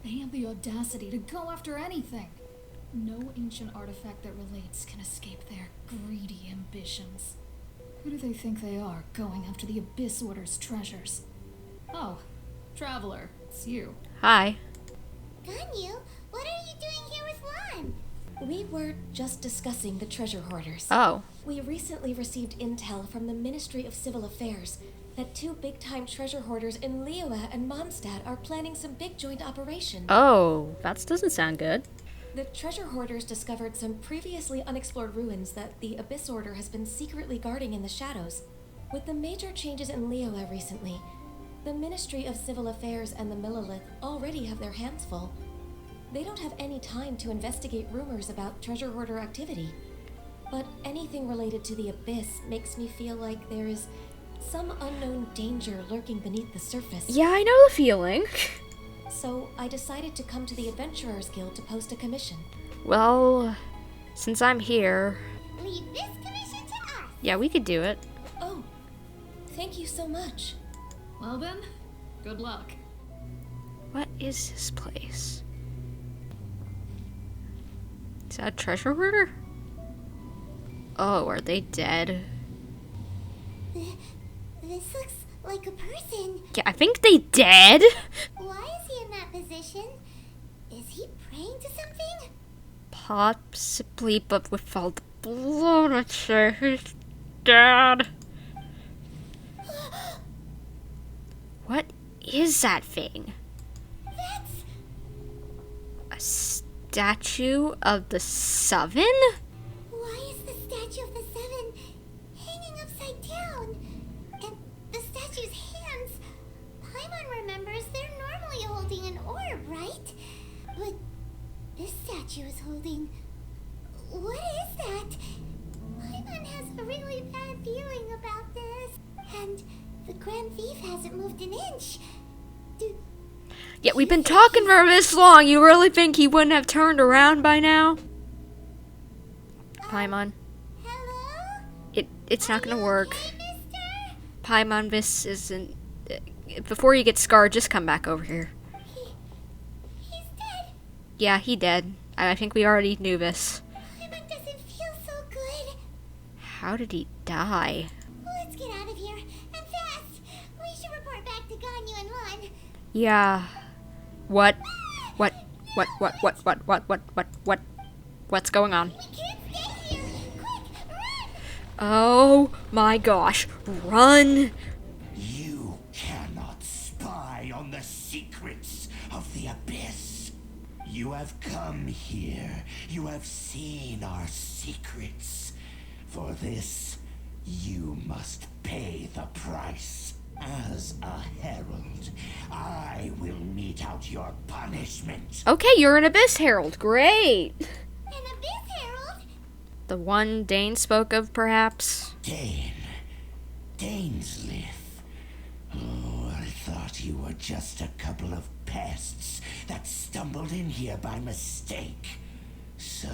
They have the audacity to go after anything. No ancient artifact that relates can escape their greedy ambitions. Who do they think they are, going after the Abyss Order's treasures? Oh, Traveler, it's you. Hi. Ganyu, what are you doing here with Lan? We were just discussing the treasure hoarders. Oh. We recently received intel from the Ministry of Civil Affairs that two big-time treasure hoarders in Liyue and Mondstadt are planning some big joint operation. Oh, that doesn't sound good. The treasure hoarders discovered some previously unexplored ruins that the Abyss Order has been secretly guarding in the shadows. With the major changes in Liyue recently, the Ministry of Civil Affairs and the Millelith already have their hands full. They don't have any time to investigate rumors about treasure hoarder activity. But anything related to the Abyss makes me feel like there is some unknown danger lurking beneath the surface. Yeah, I know the feeling. So I decided to come to the Adventurers Guild to post a commission. Well, since I'm here... Leave this commission to us! Yeah, we could do it. Oh, thank you so much. Well then, good luck. What is this place? Is that a treasure hoarder? Oh, are they dead? This looks like a person. Yeah, I think they dead. Why is he in that position? Is he praying to something? Possibly, but with all the blood, I'd say he's dead. What is that thing? That's... A statue of the Seven? Why is the statue of the Seven hanging upside down? And the statue's hands... Paimon remembers they're normally holding an orb, right? But this statue is holding... What is that? Paimon has a really bad feeling about this. And the Grand Thief hasn't moved an inch. Yeah, we've been talking for this long. You really think he wouldn't have turned around by now? Paimon. Hello? It's not gonna work. Okay, mister? Paimon, this isn't... before you get scarred, just come back over here. He's dead. Yeah, he dead. I think we already knew this. Paimon doesn't feel so good. How did he die? Let's get out of here, and fast. We should report back to Ganyu and Lan. Yeah. What's going on? We can't stay here. Quick, run! Oh my gosh. Run! You cannot spy on the secrets of the Abyss. You have come here. You have seen our secrets. For this, you must pay the price. As a herald, I will mete out your punishment. Okay, you're an Abyss Herald. Great. An Abyss Herald? The one Dane spoke of, perhaps? Dainsleif. Oh, I thought you were just a couple of pests that stumbled in here by mistake. So,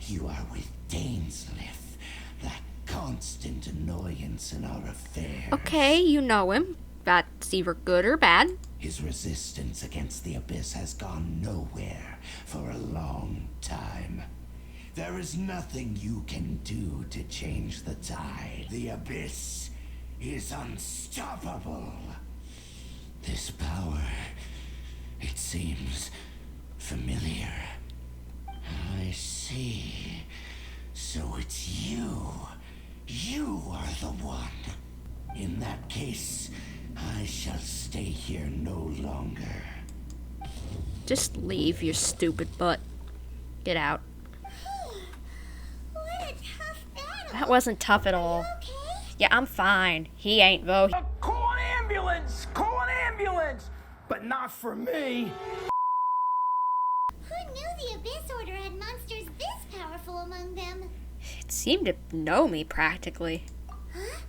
you are with Dainsleif, that constant annoyance in our affairs. Okay, you know him. That's either good or bad. His resistance against the Abyss has gone nowhere for a long time. There is nothing you can do to change the tide. The Abyss is unstoppable. This power, it seems familiar. I see. So it's you. You are the one. In that case, I shall stay here no longer. Just leave, you stupid butt. Get out. What a tough battle. That wasn't tough at all. Okay? Yeah, I'm fine. He ain't, though. Call an ambulance! Call an ambulance! But not for me. Who knew the Abyss Order had monsters this powerful among them? It seemed to know me, practically. Huh?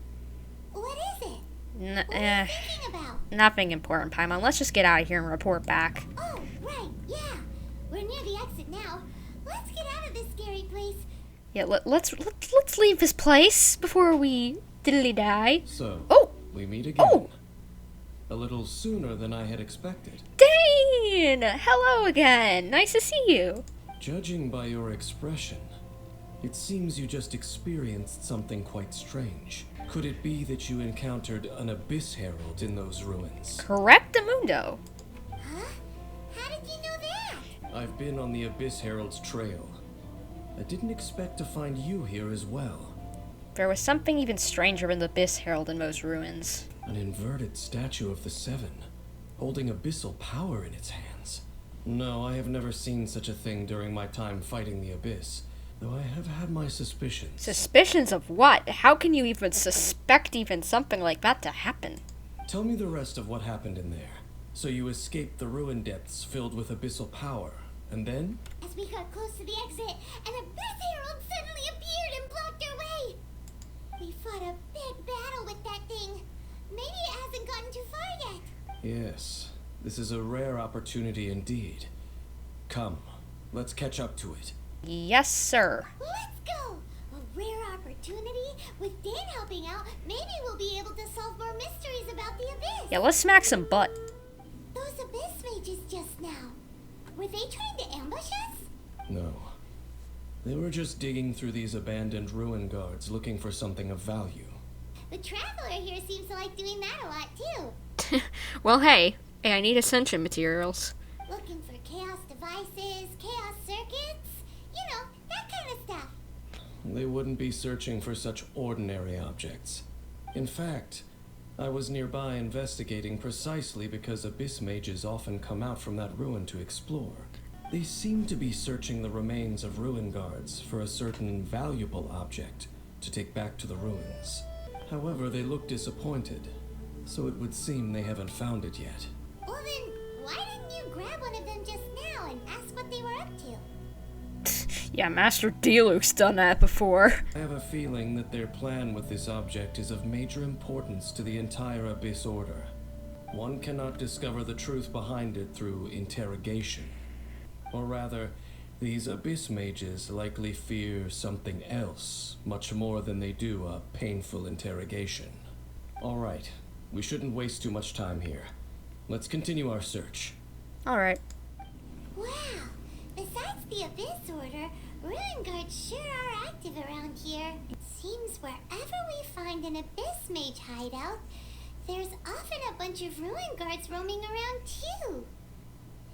What is it? N- What are you thinking about? Nothing important, Paimon. Let's just get out of here and report back. Oh, right, yeah. We're near the exit now. Let's get out of this scary place. Yeah, let's leave this place before we diddly die. So, Oh! we meet again. Oh! A little sooner than I had expected. Dane! Queen! Hello again! Nice to see you! Judging by your expression, it seems you just experienced something quite strange. Could it be that you encountered an Abyss Herald in those ruins? Correctamundo! Huh? How did you know that? I've been on the Abyss Herald's trail. I didn't expect to find you here as well. There was something even stranger in the Abyss Herald in those ruins. An inverted statue of the Seven, holding abyssal power in its hands. No, I have never seen such a thing during my time fighting the Abyss, though I have had my suspicions. Suspicions of what? How can you even suspect even something like that to happen? Tell me the rest of what happened in there. So you escaped the ruin depths filled with abyssal power, and then? As we got close to the exit, an Abyss Herald suddenly appeared and blocked our way. We fought a big battle with that thing. Maybe it hasn't gotten too far yet. Yes, this is a rare opportunity indeed. Come, let's catch up to it. Yes, sir. Let's go! A rare opportunity? With Dan helping out, maybe we'll be able to solve more mysteries about the Abyss. Yeah, let's smack some butt. Those Abyss mages just now. Were they trying to ambush us? No. They were just digging through these abandoned ruin guards looking for something of value. The Traveler here seems to like doing that a lot too. Well, hey, I need ascension materials. Looking for chaos devices, chaos circuits, you know, that kind of stuff. They wouldn't be searching for such ordinary objects. In fact, I was nearby investigating precisely because Abyss mages often come out from that ruin to explore. They seem to be searching the remains of ruin guards for a certain valuable object to take back to the ruins. However, they look disappointed, so it would seem they haven't found it yet. Well then, why didn't you grab one of them just now and ask what they were up to? Yeah, Master Diluc's done that before. I have a feeling that their plan with this object is of major importance to the entire Abyss Order. One cannot discover the truth behind it through interrogation. Or rather, these Abyss mages likely fear something else, much more than they do a painful interrogation. Alright, we shouldn't waste too much time here. Let's continue our search. Alright. Wow, besides the Abyss Order, ruin guards sure are active around here. It seems wherever we find an Abyss mage hideout, there's often a bunch of ruin guards roaming around too.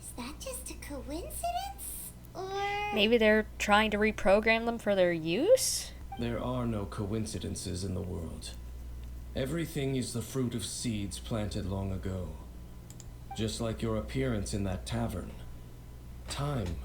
Is that just a coincidence? Or... Maybe they're trying to reprogram them for their use? There are no coincidences in the world. Everything is the fruit of seeds planted long ago. Just like your appearance in that tavern. Time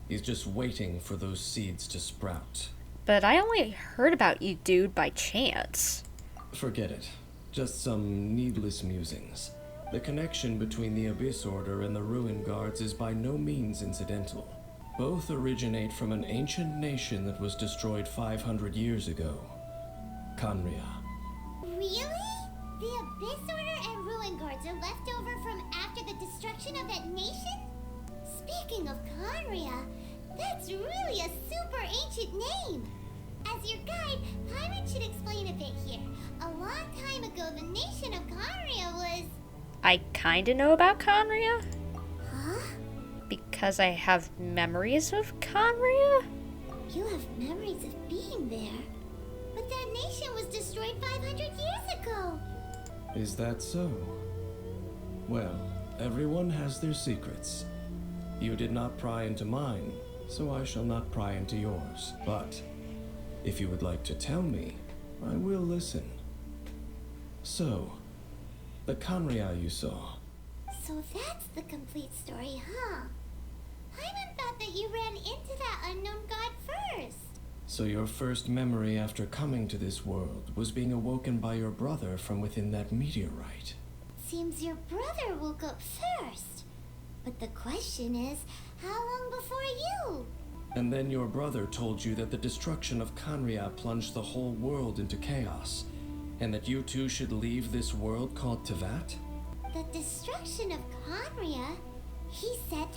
is just waiting for those seeds to sprout. But I only heard about you, dude, by chance. Forget it. Just some needless musings. The connection between the Abyss Order and the Ruin Guards is by no means incidental. Both originate from an ancient nation that was destroyed 500 years ago. Khaenri'ah. Really? The Abyss Order and ruin guards are left over from after the destruction of that nation? Speaking of khaenri'ah, that's really a super ancient name. As your guide, Paimon should explain a bit here. A long time ago, the nation of khaenri'ah was... I kinda know about Khaenri'ah, Huh? because I have memories of Khaenri'ah. You have memories of being there. But that nation was destroyed 500 years ago. Is that so? Well, everyone has their secrets. You did not pry into mine, so I shall not pry into yours. But if you would like to tell me, I will listen. So, the Khaenri'ah you saw. So that's the complete story, huh? Paimon thought that you ran into that unknown god first. So your first memory after coming to this world was being awoken by your brother from within that meteorite. Seems your brother woke up first. But the question is, how long before you? And then your brother told you that the destruction of Khaenri'ah plunged the whole world into chaos, and that you two should leave this world called Tevat? The destruction of khaenri'ah? He said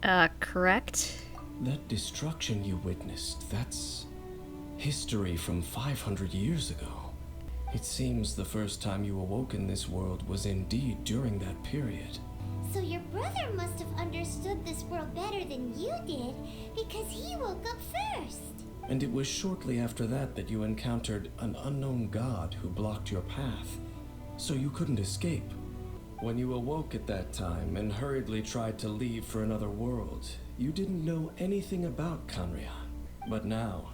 that? Correct. That destruction you witnessed, that's history from 500 years ago. It seems the first time you awoke in this world was indeed during that period. So your brother must have understood this world better than you did, because he woke up first. And it was shortly after that you encountered an unknown god who blocked your path, so you couldn't escape. When you awoke at that time and hurriedly tried to leave for another world, you didn't know anything about khaenri'ah. But now,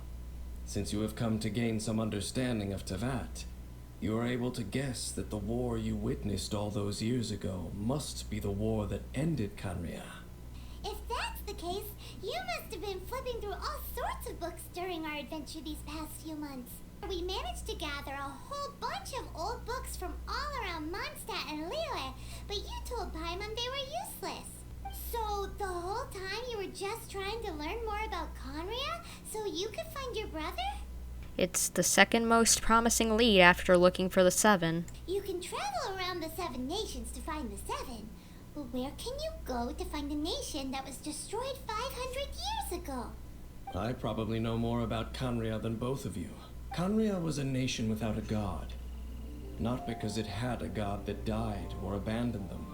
since you have come to gain some understanding of Teyvat, you are able to guess that the war you witnessed all those years ago must be the war that ended khaenri'ah. If that's the case, you must have been flipping through all sorts of books during our adventure these past few months. We managed to gather a whole bunch of old books from all around Mondstadt and Liyue, but you told Paimon they were useless. So the whole time you were just trying to learn more about khaenri'ah so you could find your brother? It's the second most promising lead after looking for the 7. You can travel around the 7 nations to find the 7, but where can you go to find a nation that was destroyed 500 years ago? I probably know more about khaenri'ah than both of you. Khaenri'ah was a nation without a god. Not because it had a god that died or abandoned them,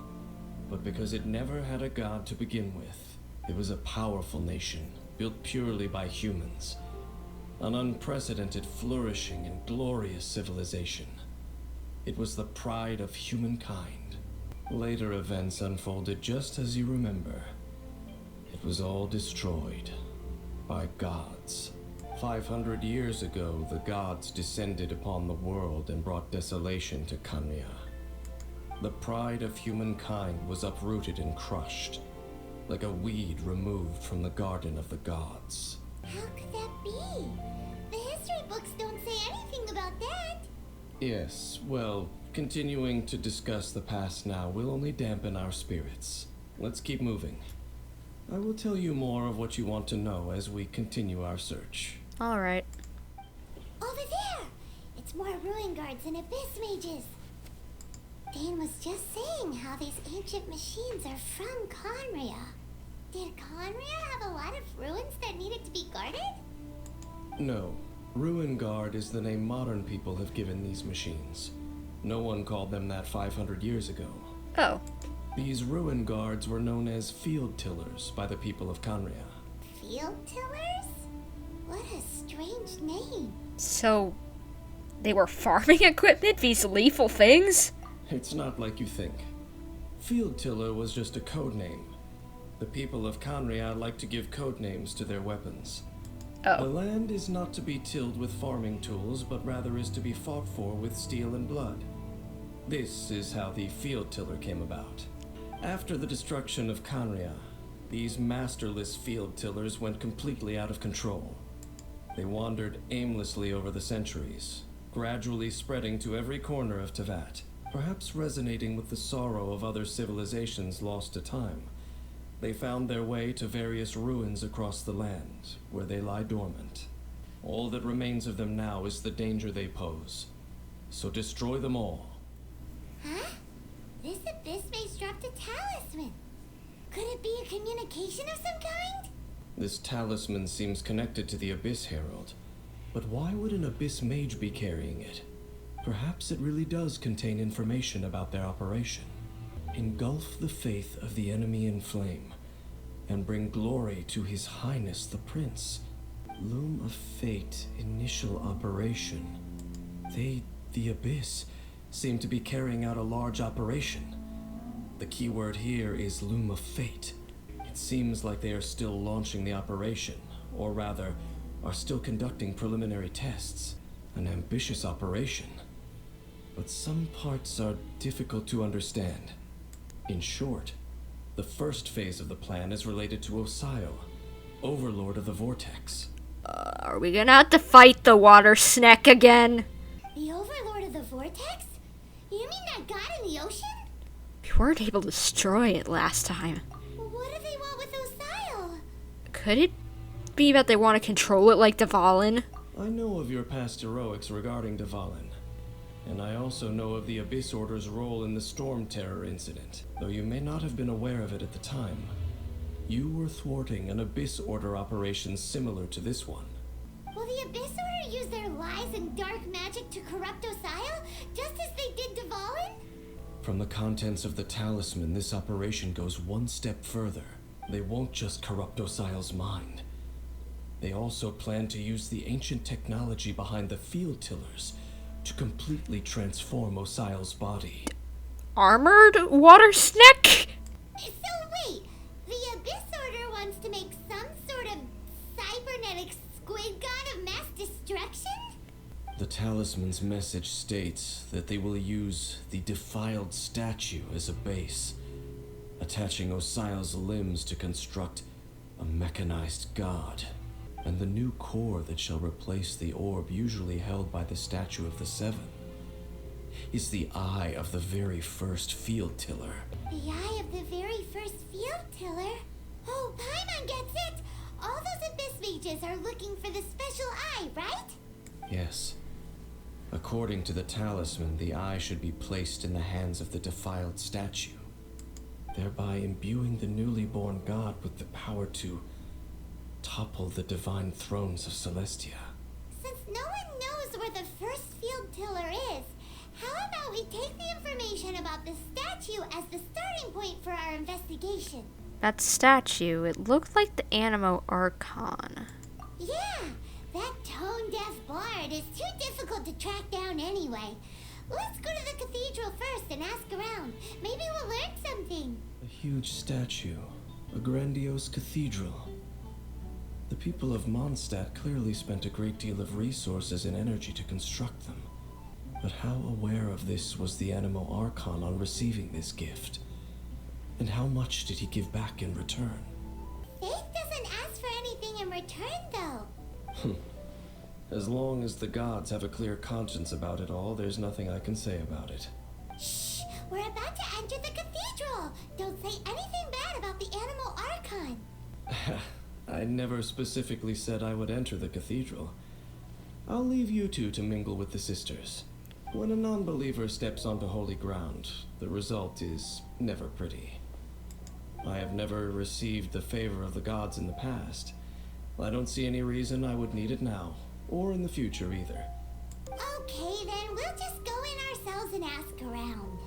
but because it never had a god to begin with. It was a powerful nation, built purely by humans. An unprecedented, flourishing, and glorious civilization. It was the pride of humankind. Later events unfolded just as you remember. It was all destroyed by gods. 500 years ago, the gods descended upon the world and brought desolation to khaenri'ah. The pride of humankind was uprooted and crushed, like a weed removed from the garden of the gods. How could that be? The history books don't say anything about that. Yes, well, continuing to discuss the past now will only dampen our spirits. Let's keep moving. I will tell you more of what you want to know as we continue our search. Alright. Over there! It's more ruin guards and abyss mages. Dane was just saying how these ancient machines are from khaenri'ah. Did khaenri'ah have a lot of ruins that needed to be guarded? No. Ruin Guard is the name modern people have given these machines. No one called them that 500 years ago. Oh. These Ruin Guards were known as Field Tillers by the people of khaenri'ah. Field tillers? What a strange name. So, they were farming equipment, these lethal things? It's not like you think. Field Tiller was just a code name. The people of khaenri'ah like to give code names to their weapons. Oh. The land is not to be tilled with farming tools, but rather is to be fought for with steel and blood. This is how the Field Tiller came about. After the destruction of khaenri'ah, these masterless Field Tillers went completely out of control. They wandered aimlessly over the centuries, gradually spreading to every corner of Teyvat, perhaps resonating with the sorrow of other civilizations lost to time. They found their way to various ruins across the land, where they lie dormant. All that remains of them now is the danger they pose. So destroy them all. Huh? This abyss mage dropped a talisman. Could it be a communication of some kind? This talisman seems connected to the Abyss Herald. But why would an Abyss Mage be carrying it? Perhaps it really does contain information about their operation. Engulf the faith of the enemy in flame, and bring glory to His Highness the Prince. Loom of Fate initial operation. They, the Abyss, seem to be carrying out a large operation. The keyword here is Loom of Fate. It seems like they are still launching the operation, or rather, are still conducting preliminary tests. An ambitious operation. But some parts are difficult to understand. In short, the first phase of the plan is related to Osio, Overlord of the Vortex. Are we gonna have to fight the water snack again? The Overlord of the Vortex? You mean that god in the ocean? We weren't able to destroy it last time. What do they want with Osio? Could it be that they want to control it like Dvalin? I know of your past heroics regarding Dvalin, and I also know of the Abyss Order's role in the Storm Terror incident, though you may not have been aware of it at the time. You were thwarting an Abyss Order operation similar to this one. Will the Abyss Order use their lies and dark magic to corrupt Osio, just as they did Dvalin? From the contents of the talisman, this operation goes one step further. They won't just corrupt Osial's mind. They also plan to use the ancient technology behind the field tillers to completely transform Osial's body. Armored water snake? So wait, the Abyss Order wants to make some sort of cybernetic squid god of mass destruction? The talisman's message states that they will use the defiled statue as a base, attaching Osial's limbs to construct a mechanized god. And the new core that shall replace the orb usually held by the Statue of the Seven is the eye of the very first field tiller. The eye of the very first field tiller? Oh, Paimon gets it! All those Abyss mages are looking for the special eye, right? Yes. According to the talisman, the eye should be placed in the hands of the defiled statue, thereby imbuing the newly born god with the power to topple the divine thrones of Celestia. Since no one knows where the first field tiller is, how about we take the information about the statue as the starting point for our investigation? That statue, it looked like the Animo Archon. Yeah, that tone-deaf bard is too difficult to track down anyway. Let's go to the cathedral first and ask around. Maybe we'll learn something. A huge statue, a grandiose cathedral. The people of Mondstadt clearly spent a great deal of resources and energy to construct them. But how aware of this was the Animo Archon on receiving this gift? And how much did he give back in return? Faith doesn't ask for anything in return, though. As long as the gods have a clear conscience about it all, there's nothing I can say about it. Shh! We're about to enter the cathedral! Don't say anything bad about the Animal Archon! I never specifically said I would enter the cathedral. I'll leave you two to mingle with the sisters. When a non-believer steps onto holy ground, the result is never pretty. I have never received the favor of the gods in the past. I don't see any reason I would need it now, or in the future either. Okay, then we'll just go in ourselves and ask around.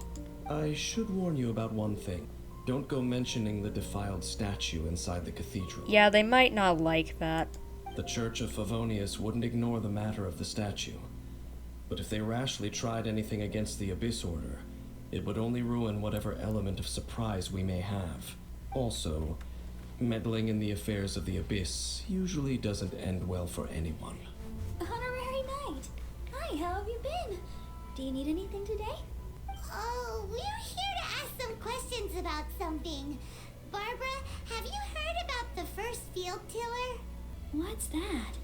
I should warn you about one thing. Don't go mentioning the defiled statue inside the cathedral. Yeah, they might not like that. The Church of Favonius wouldn't ignore the matter of the statue. But if they rashly tried anything against the Abyss Order, it would only ruin whatever element of surprise we may have. Also, meddling in the affairs of the Abyss usually doesn't end well for anyone. Honorary Knight! Hi, how have you been? Do you need anything today? Oh, we're here to ask some questions about something. Barbara, have you heard about the first field tiller? What's that?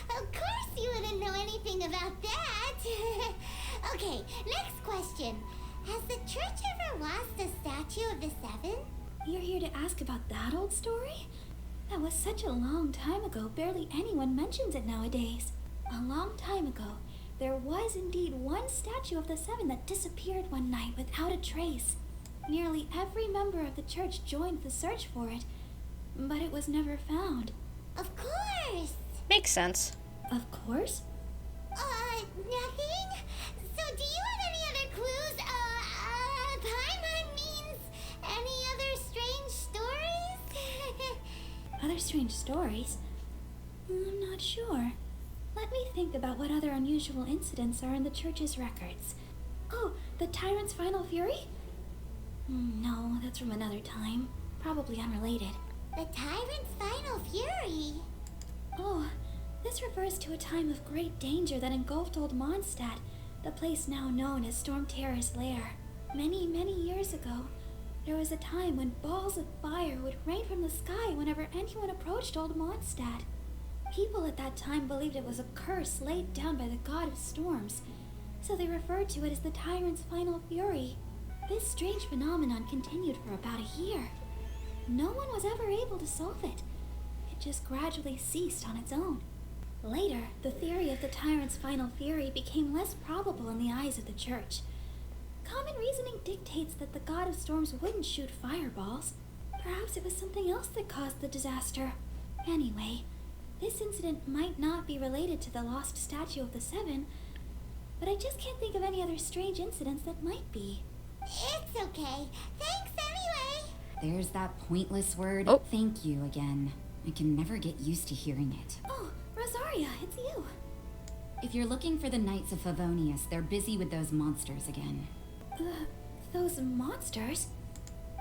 Of course you wouldn't know anything about that. Okay, next question. Has the church ever lost a statue of the Seven? You're here to ask about that old story? That was such a long time ago, barely anyone mentions it nowadays. A long time ago, there was indeed one statue of the Seven that disappeared one night without a trace. Nearly every member of the church joined the search for it, but it was never found. Of course! Makes sense. Of course? Nothing? So do you have any other clues? Paimon means any other strange stories? Other strange stories? I'm not sure. Let me think about what other unusual incidents are in the church's records. Oh, the tyrant's final fury? No, that's from another time. Probably unrelated. The tyrant's final fury? Oh, this refers to a time of great danger that engulfed old Mondstadt, the place now known as Storm Terror's lair. Many, many years ago, there was a time when balls of fire would rain from the sky whenever anyone approached old Mondstadt. People at that time believed it was a curse laid down by the god of storms, so they referred to it as the tyrant's final fury. This strange phenomenon continued for about a year. No one was ever able to solve it. It just gradually ceased on its own. Later, the theory of the tyrant's final fury became less probable in the eyes of the church. Common reasoning dictates that the god of storms wouldn't shoot fireballs. Perhaps it was something else that caused the disaster. Anyway, this incident might not be related to the lost statue of the Seven, but I just can't think of any other strange incidents that might be. It's okay. Thanks anyway. There's that pointless word, Oh. thank you again. I can never get used to hearing it. Oh, Rosaria, it's you. If you're looking for the Knights of Favonius, they're busy with those monsters again. Those monsters?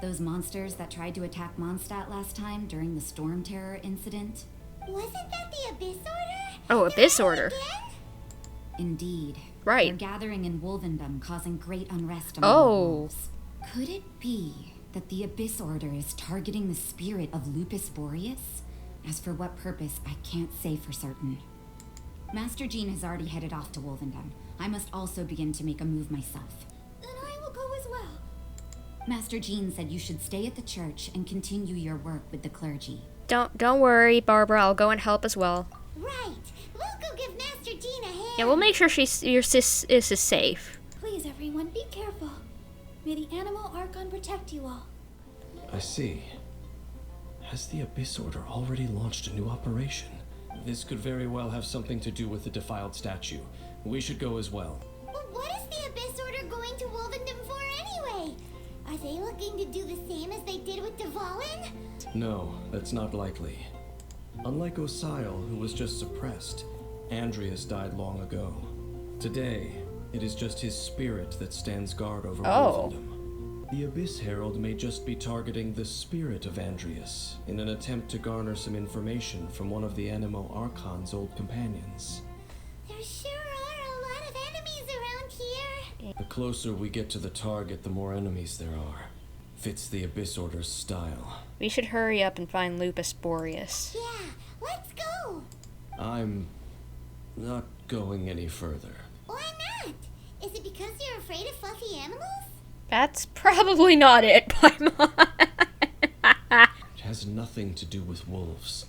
Those monsters that tried to attack Mondstadt last time during the Storm Terror incident? Wasn't that the Abyss Order? Oh, Abyss Order. Again? Indeed. Right. They're gathering in Wolvendom, causing great unrest among Oh. the wolves. Could it be that the Abyss Order is targeting the spirit of Lupus Boreas? As for what purpose, I can't say for certain. Master Jean has already headed off to Wolvendom. I must also begin to make a move myself. Then I will go as well. Master Jean said you should stay at the church and continue your work with the clergy. Don't worry, Barbara. I'll go and help as well. Right. We'll go give Master Jean a hand. Yeah, we'll make sure your sis is safe. Please, everyone, be careful. May the Animal Archon protect you all. I see. Has the Abyss Order already launched a new operation? This could very well have something to do with the defiled statue. We should go as well. But what is the Abyss Order going to Wolvendom for anyway? Are they looking to do the same as they did with Dvalin? No, that's not likely. Unlike Osile, who was just suppressed, Andreas died long ago. Today, it is just his spirit that stands guard over Oh. Wolvendom. The Abyss Herald may just be targeting the spirit of Andreas in an attempt to garner some information from one of the Animo Archon's old companions. There sure are a lot of enemies around here. The closer we get to the target, the more enemies there are. Fits the Abyss Order's style. We should hurry up and find Lupus Boreas. Yeah, let's go. I'm not going any further. Why not? Is it because you're afraid of fluffy animals? That's probably not it, Paimon. It has nothing to do with wolves.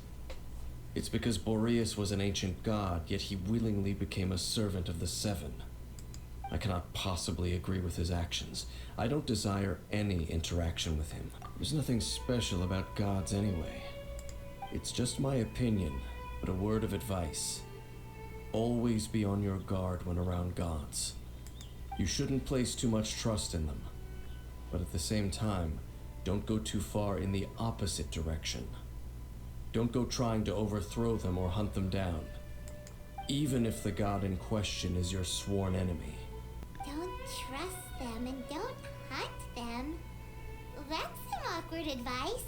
It's because Boreas was an ancient god, yet he willingly became a servant of the Seven. I cannot possibly agree with his actions. I don't desire any interaction with him. There's nothing special about gods anyway. It's just my opinion, but a word of advice. Always be on your guard when around gods. You shouldn't place too much trust in them. But at the same time, don't go too far in the opposite direction. Don't go trying to overthrow them or hunt them down, even if the god in question is your sworn enemy. Don't trust them and don't hunt them. That's some awkward advice.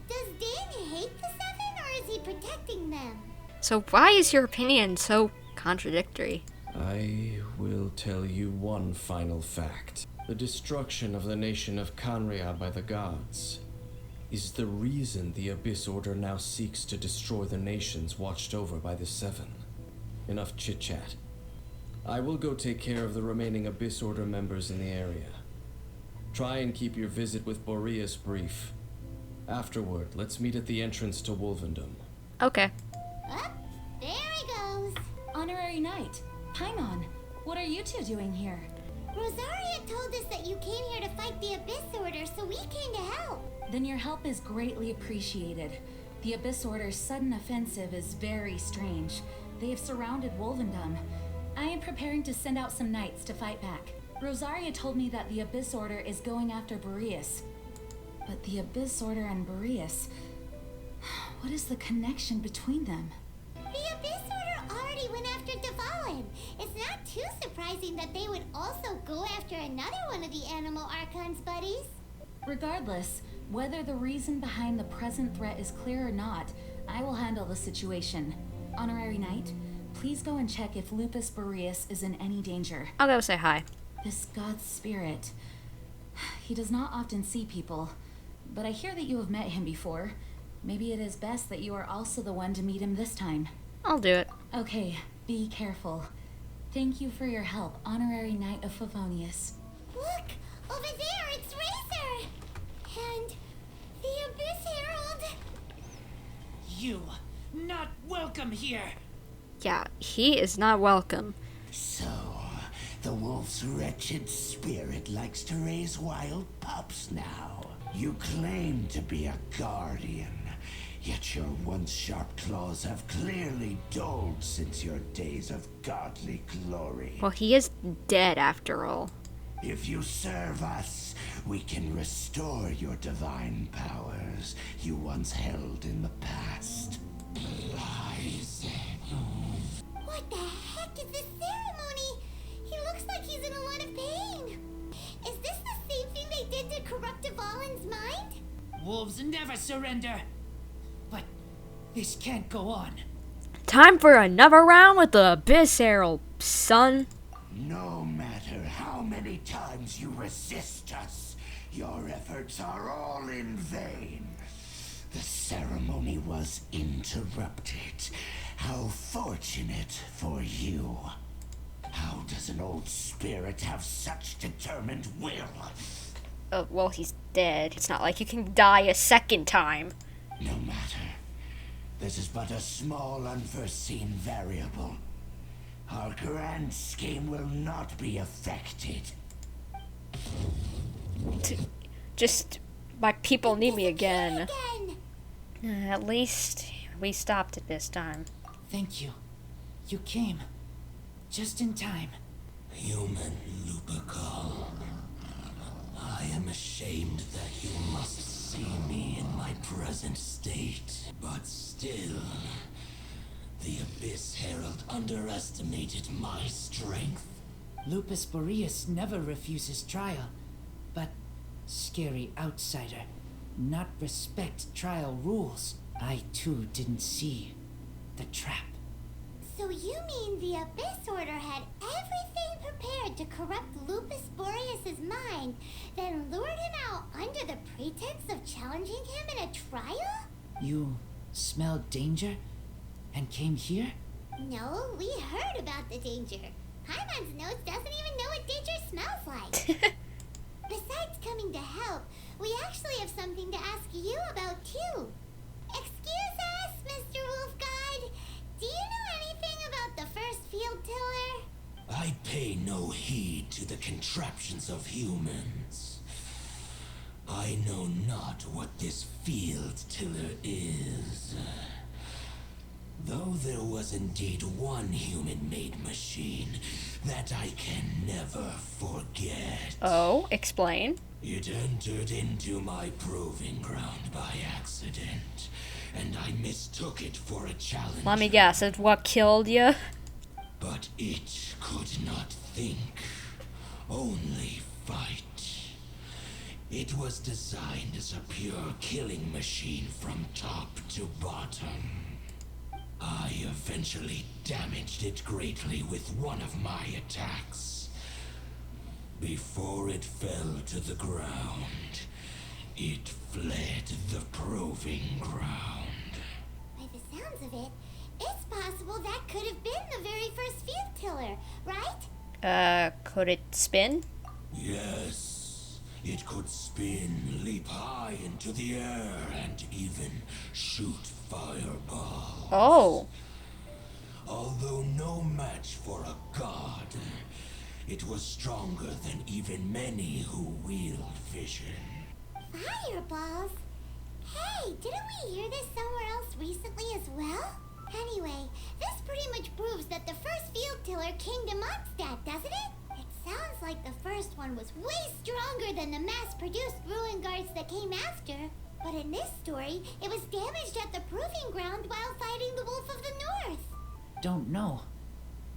Does Dan hate the Seven or is he protecting them? So why is your opinion so contradictory? I will tell you one final fact. The destruction of the nation of khaenri'ah by the gods is the reason the Abyss Order now seeks to destroy the nations watched over by the Seven. Enough chit-chat. I will go take care of the remaining Abyss Order members in the area. Try and keep your visit with Boreas brief. Afterward, let's meet at the entrance to Wolvendom. Okay. Up, there he goes. Honorary Knight, Paimon, what are you two doing here? Rosaria told us that you came here to fight the Abyss Order, so we came to help. Then your help is greatly appreciated. The Abyss Order's sudden offensive is very strange. They have surrounded Wolvendom. I am preparing to send out some knights to fight back. Rosaria told me that the Abyss Order is going after Boreas. But the Abyss Order and Boreas... What is the connection between them? The Abyss Order already went after Dvalin. It's not too surprising that they would also go after another one of the Animal Archon's buddies. Regardless, whether the reason behind the present threat is clear or not, I will handle the situation. Honorary Knight, please go and check if Lupus Boreas is in any danger. I'll go say hi. This god's spirit. He does not often see people, but I hear that you have met him before. Maybe it is best that you are also the one to meet him this time. I'll do it. Okay, be careful. Thank you for your help, Honorary Knight of Favonius. Look, over there, it's Razor! And the Abyss Herald. You, not welcome here. Yeah, he is not welcome. So, the wolf's wretched spirit likes to raise wild pups now. You claim to be a guardian, Yet your once sharp claws have clearly dulled since your days of godly glory. Well, he is dead after all. If you serve us, we can restore your divine powers you once held in the past. Lies. What the heck is this ceremony? He looks like he's in a lot of pain. Is this the same thing they did to corrupt Dvalin's mind? Wolves never surrender. But this can't go on. Time for another round with the Abyss Herald, son. No matter how many times you resist us, your efforts are all in vain. The ceremony was interrupted. How fortunate for you. How does an old spirit have such determined will? Well, he's dead. It's not like you can die a second time. No matter. This is but a small unforeseen variable. Our grand scheme will not be affected. Just, my people need me again. At least we stopped it this time. Thank you. You came. Just in time. Human Lupercal. I am ashamed that you must see me in my present state. But still, the Abyss Herald underestimated my strength. Lupus Boreas never refuses trial, but scary outsider, not respect trial rules. I too didn't see the trap. So you mean the Abyss Order had everything prepared to corrupt Lupus Boreas' mind, then lured him out under the pretense of challenging him in a trial? You smelled danger and came here? No, we heard about the danger. Paimon's nose doesn't even know what danger smells like. Besides coming to help, we actually have something to ask you about too. Excuse us, Mr. Wolfguard. Do you know anything about the first field tiller? I pay no heed to the contraptions of humans. I know not what this field tiller is. Though there was indeed one human-made machine that I can never forget. Oh, explain. It entered into my proving ground by accident, and I mistook it for a challenge. Let me guess, it's what killed you? But it could not think, only fight. It was designed as a pure killing machine from top to bottom. I eventually damaged it greatly with one of my attacks. Before it fell to the ground, it fled the proving ground. By the sounds of it, it's possible that could have been the very first field tiller, right? Could it spin? Yes, it could spin, leap high into the air, and even shoot fireballs. Oh. Although no match for a god, it was stronger than even many who wield vision. Fireballs? Hey, didn't we hear this somewhere else recently as well? Anyway, this pretty much proves that the first field tiller came to Mondstadt, doesn't it? It sounds like the first one was way stronger than the mass-produced ruin guards that came after. But in this story, it was damaged at the proving ground while fighting the Wolf of the North. Don't know.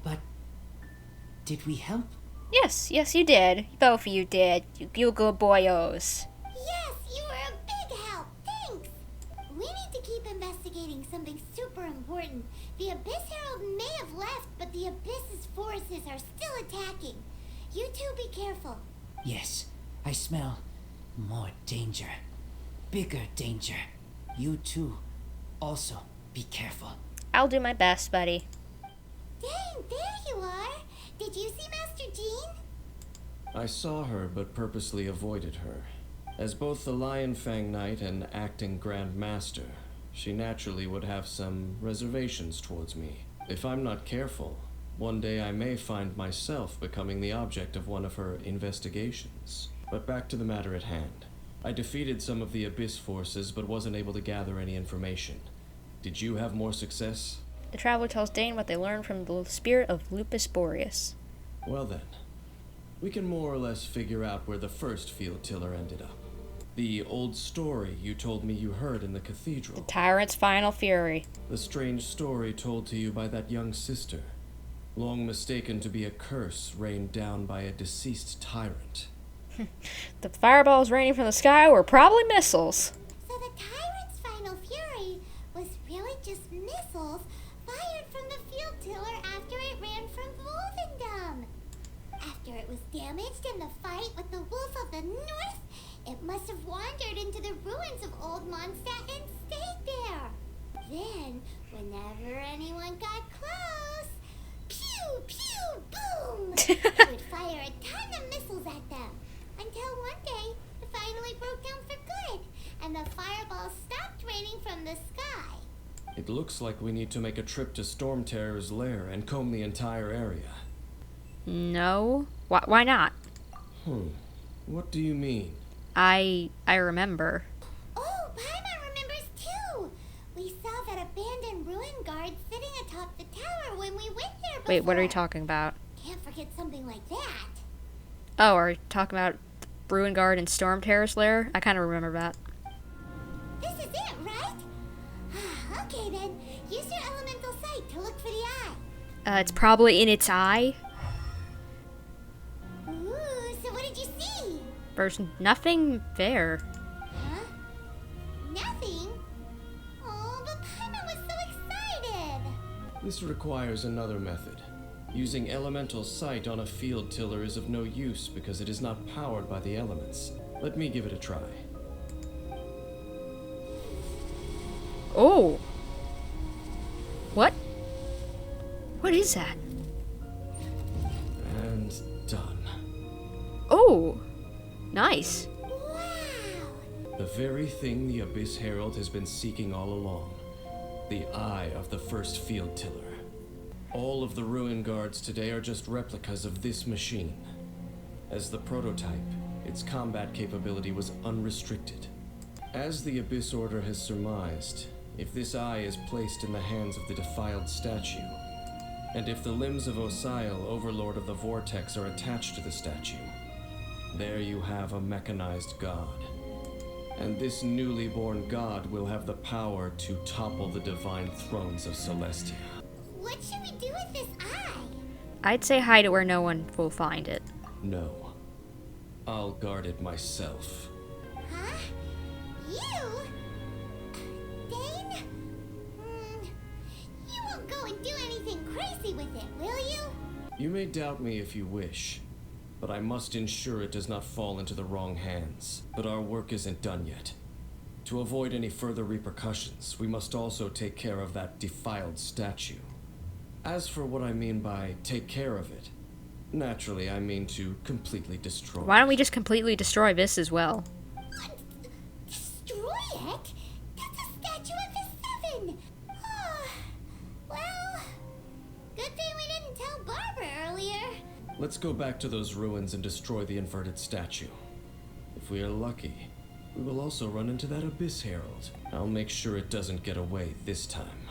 But did we help? Yes, you did. Both of you did. You good boyos. Yes, you were a big help. Thanks. We need to keep investigating something super important. The Abyss Herald may have left, but the Abyss's forces are still attacking. You two be careful. Yes, I smell more danger. Bigger danger. You too. Also, be careful. I'll do my best, buddy. Dang, there you are. Did you see Master Jean? I saw her, but purposely avoided her. As both the Lion Fang Knight and acting Grand Master, she naturally would have some reservations towards me. If I'm not careful, one day I may find myself becoming the object of one of her investigations. But back to the matter at hand. I defeated some of the Abyss forces, but wasn't able to gather any information. Did you have more success? The traveler tells Dane what they learned from the spirit of Lupus Boreas. Well then, we can more or less figure out where the first field tiller ended up. The old story you told me you heard in the cathedral. The tyrant's final fury. The strange story told to you by that young sister, long mistaken to be a curse rained down by a deceased tyrant. The fireballs raining from the sky were probably missiles. So the tyrant's final fury was really just missiles fired from the field tiller after it ran from Wolvendom. After it was damaged in the fight with the Wolf of the North, it must have wandered into the ruins of Old Mondstadt and stayed there. Then, whenever anyone got close, pew, pew, boom! It would fire a ton of missiles at them. Until one day, it finally broke down for good, and the fireballs stopped raining from the sky. It looks like we need to make a trip to Storm Terror's lair and comb the entire area. No. Why not? What do you mean? I remember. Oh, Paimon remembers too! We saw that abandoned ruin guard sitting atop the tower when we went there before. Wait, what are you talking about? Can't forget something like that. Oh, are you talking about Ruin Guard and Storm Terror's lair? I kind of remember that. This is it, right? Okay then, use your elemental sight to look for the eye. It's probably in its eye. Ooh, so what did you see? There's nothing there. Huh? Nothing? Oh, but Paimon was so excited. This requires another method. Using elemental sight on a field tiller is of no use because it is not powered by the elements. Let me give it a try. Oh. What? What is that? And done. Oh. Nice. Wow. The very thing the Abyss Herald has been seeking all along. The eye of the first field tiller. All of the Ruin Guards today are just replicas of this machine. As the prototype, its combat capability was unrestricted. As the Abyss Order has surmised, if this eye is placed in the hands of the defiled statue, and if the limbs of Osiel, Overlord of the Vortex, are attached to the statue, there you have a mechanized god. And this newly born god will have the power to topple the divine thrones of Celestia. What should we do with this eye? I'd say hide it where no one will find it. No. I'll guard it myself. Huh? You? Dane? You won't go and do anything crazy with it, will you? You may doubt me if you wish, but I must ensure it does not fall into the wrong hands. But our work isn't done yet. To avoid any further repercussions, we must also take care of that defiled statue. As for what I mean by take care of it, naturally I mean to completely destroy Why don't we it. just completely destroy this as well? Destroy it? That's a statue of the Seven! Well, good thing we didn't tell Barbara earlier. Let's go back to those ruins and destroy the inverted statue. If we are lucky, we will also run into that Abyss Herald. I'll make sure it doesn't get away this time.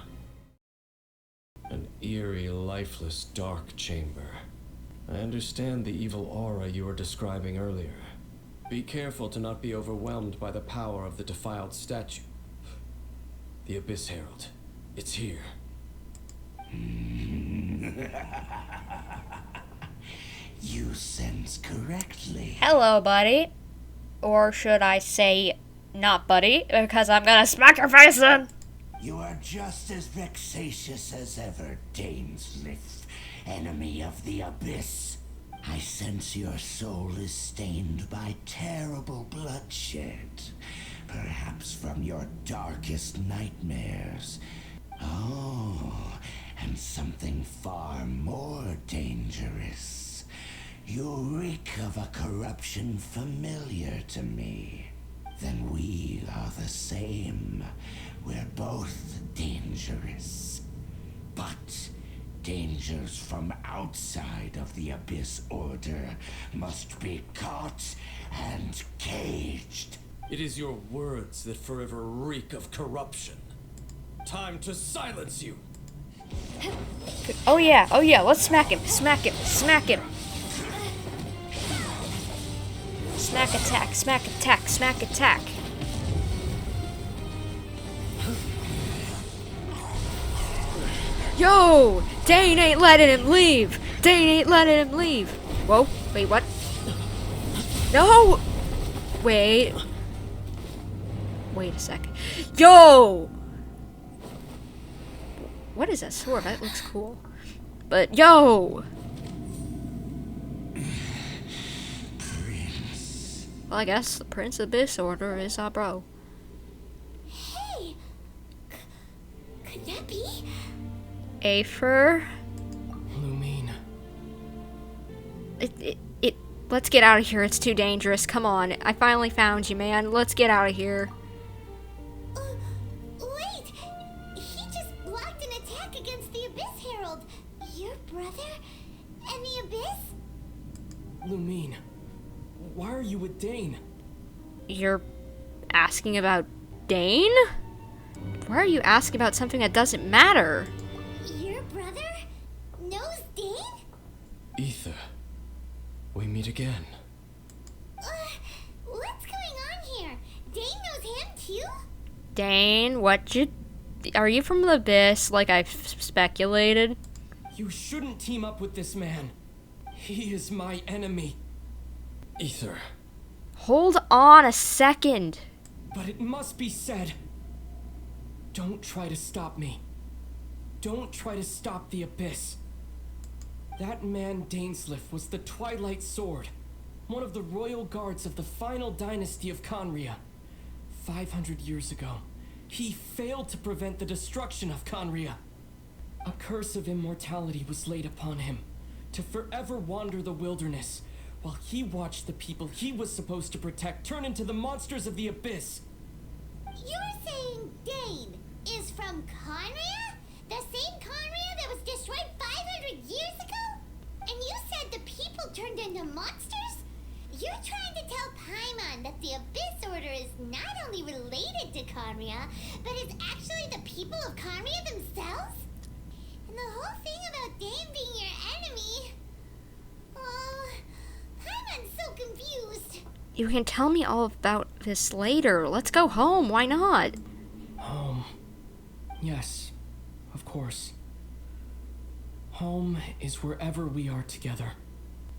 An eerie, lifeless, dark chamber. I understand the evil aura you were describing earlier. Be careful to not be overwhelmed by the power of the defiled statue. The Abyss Herald. It's here. You sense correctly. Hello, buddy. Or should I say, not buddy, because I'm gonna smack your face in. You are just as vexatious as ever, Dainsleif, enemy of the Abyss. I sense your soul is stained by terrible bloodshed, perhaps from your darkest nightmares. Oh, and something far more dangerous. You reek of a corruption familiar to me. Then we are the same. We're both dangerous. But dangers from outside of the Abyss Order must be caught and caged. It is your words that forever reek of corruption. Time to silence you! Oh yeah, let's smack him, smack him, smack him. Smack attack, smack attack, smack attack. Yo! Dane ain't letting him leave! Dane ain't letting him leave! Whoa, wait, what? No! Wait. Wait a second. Yo! What is that sword? That looks cool. But, yo! Well, I guess the Prince Abyss Order is our bro. Hey! Could that be? Aether? Lumine. Let's get out of here. It's too dangerous. Come on. I finally found you, man. Let's get out of here. Wait! He just blocked an attack against the Abyss Herald. Your brother? And the Abyss? Lumine, why are you with Dane? You're asking about Dane? Why are you asking about something that doesn't matter? Your brother knows Dane? Aether, we meet again. What's going on here? Dane knows him too? Dane, are you from the Abyss, like I've speculated? You shouldn't team up with this man. He is my enemy. Aether. Hold on a second. But it must be said. Don't try to stop me. Don't try to stop the Abyss. That man Dainsleif was the Twilight Sword, one of the royal guards of the final dynasty of Khaenri'ah. 500 years ago, he failed to prevent the destruction of Khaenri'ah. A curse of immortality was laid upon him, to forever wander the wilderness, while he watched the people he was supposed to protect turn into the monsters of the Abyss. You're saying Dane is from Khaenri'ah? The same Khaenri'ah that was destroyed 500 years ago? And you said the people turned into monsters? You're trying to tell Paimon that the Abyss Order is not only related to Khaenri'ah, but is actually the people of Khaenri'ah themselves? And the whole thing about Dane being your enemy... Oh, Paimon's so confused. You can tell me all about this later. Let's go home. Why not? Home. Yes, of course. Home is wherever we are together.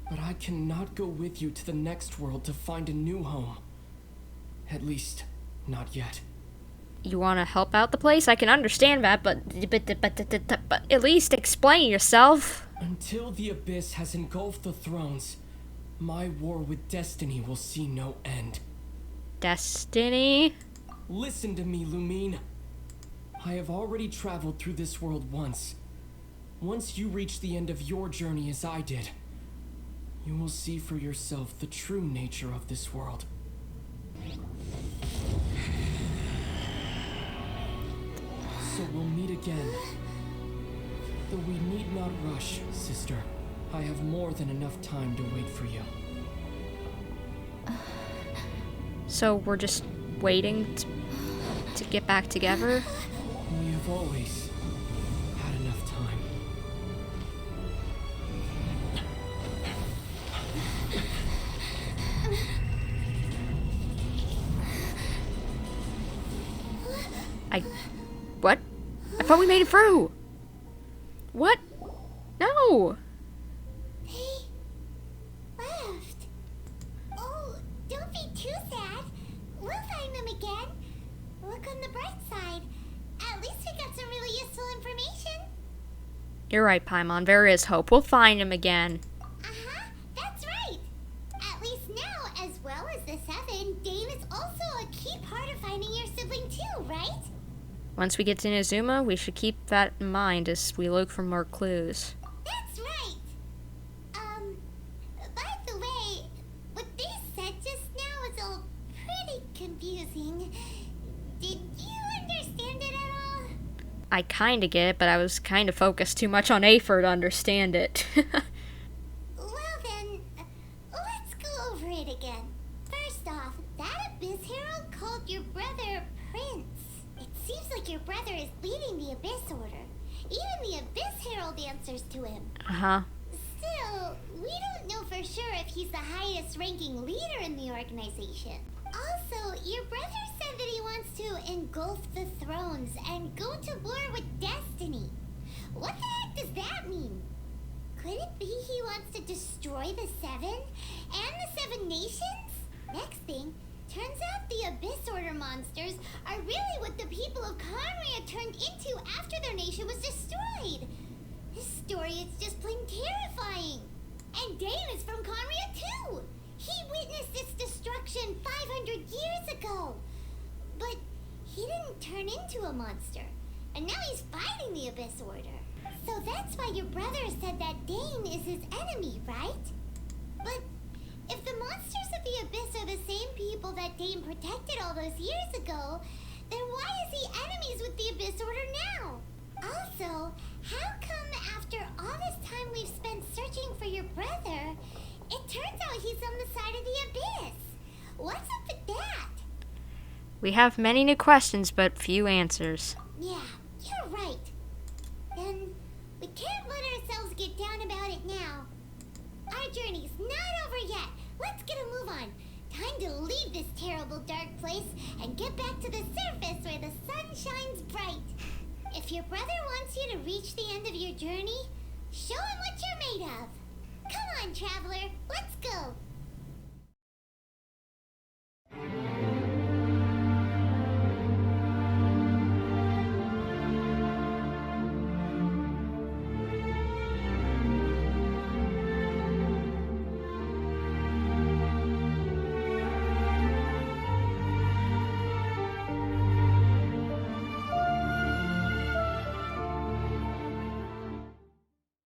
But I cannot go with you to the next world to find a new home. At least, not yet. You want to help out the place? I can understand that, but at least explain yourself. Until the Abyss has engulfed the thrones, my war with destiny will see no end. Destiny? Listen to me, Lumine. I have already traveled through this world once. Once you reach the end of your journey as I did, you will see for yourself the true nature of this world. So we'll meet again. Though we need not rush, sister. I have more than enough time to wait for you. So we're just waiting to get back together? We have always had enough time. What? I thought we made it through. What? No. They left. Oh, don't be too sad. We'll find them again. Look on the bright side. At least we got some really useful information. You're right, Paimon. There is hope. We'll find him again. Uh-huh, that's right. At least now, as well as the Seven, Dane is also a key part of finding your sibling too, right? Once we get to Inazuma, we should keep that in mind as we look for more clues. That's right. By the way, what they said just now is all pretty confusing. Did you understand it at all? I kinda get it, but I was kinda focused too much on Aether to understand it. Well then, let's go over it again. First off, that Abyss Herald like your brother is leading the Abyss Order. Even the Abyss Herald answers to him. Uh-huh. Still, we don't know for sure if he's the highest ranking leader in the organization. Also, your brother said that he wants to engulf the thrones and go to war with destiny. What the heck does that mean? Could it be he wants to destroy the Seven and the Seven Nations? Next thing, turns out the Abyss Order monsters are really what the people of khaenri'ah turned into after their nation was destroyed. This story is just plain terrifying. And Dane is from khaenri'ah too. He witnessed its destruction 500 years ago. But he didn't turn into a monster. And now he's fighting the Abyss Order. So that's why your brother said that Dane is his enemy, right? But if the monsters of the Abyss are the same people that Dane protected all those years ago, then why is he enemies with the Abyss Order now? Also, how come after all this time we've spent searching for your brother, it turns out he's on the side of the Abyss? What's up with that? We have many new questions, but few answers. Yeah, you're right. Then we can't let ourselves get down about it now. Our journey's not over yet. Let's get a move on. Time to leave this terrible dark place and get back to the surface where the sun shines bright. If your brother wants you to reach the end of your journey, show him what you're made of. Come on, traveler, let's go.